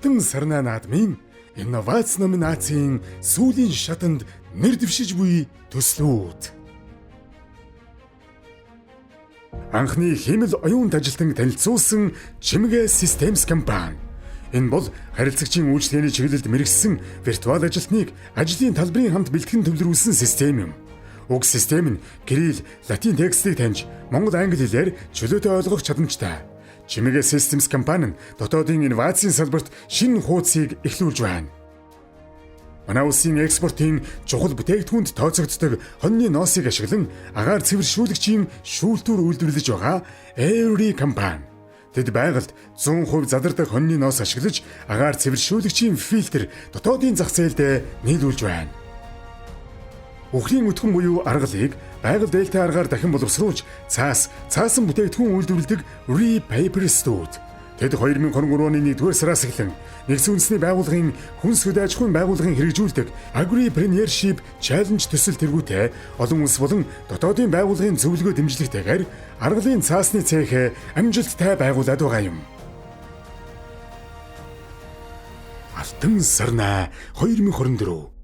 Алтан сарнаа наадмын инновац номинацийн сүүлийн шатанд нэр дэвшиж буй төслүүд. Анхны хэмэл оюунд ажилтан танилцуулсан Чимгээ Systems компани. Энэ бол харилцагчийн үйлчлэгээний чиглэлд мэргэжсэн виртуал ажилтныг ажлын талбарын хамт бэлтгэн төвлөрүүлсэн систем юм. Уг систем нь Кирилл, Латин текстийг таньж Монгол англи хэлээр чөлөөтэй ойлгох чадамжтай. Чимгээ Systems компани нь дотоодын инновацийн салбарт шинэ хуудсыг эхлүүлж байна. Манай улсын экспортын чухал бүтээгдэхүүнд тооцогддог хоньны ноосыг ашиглан агаар цэвэр шүүлэгчийн шүүлтүүр үйлдвэрлэж байгаа Airy компани. Тэд байгальд 100% задардаг хоньны ноос ашиглаж агаар цэвэр шүүлэгчийн фильтр дотоодын зах зээлд нийлүүлж байна. Үхрийн өтгөн буюу аргалыг байгаль дээлтэй аргаар дахин боловсруулж цаасан бүтээгдэхүүн үйлдвэрлэдэг Re-Paper студ. Тэд 2023 оны 1-р сараас эхлэн нэгдсэн үндэсний байгууллагын хүнс хөдөө аж ахуйн байгууллагын хэрэгжүүлдэг Agripreneurship Challenge төсөл тэргүүтээ олон улс болон дотоодын байгууллагын зөвлөгөө дэмжлэгтэйгээр аргалын цаасны цех амжилттай байгуулад байгаа юм. Алтан сарнаа 2024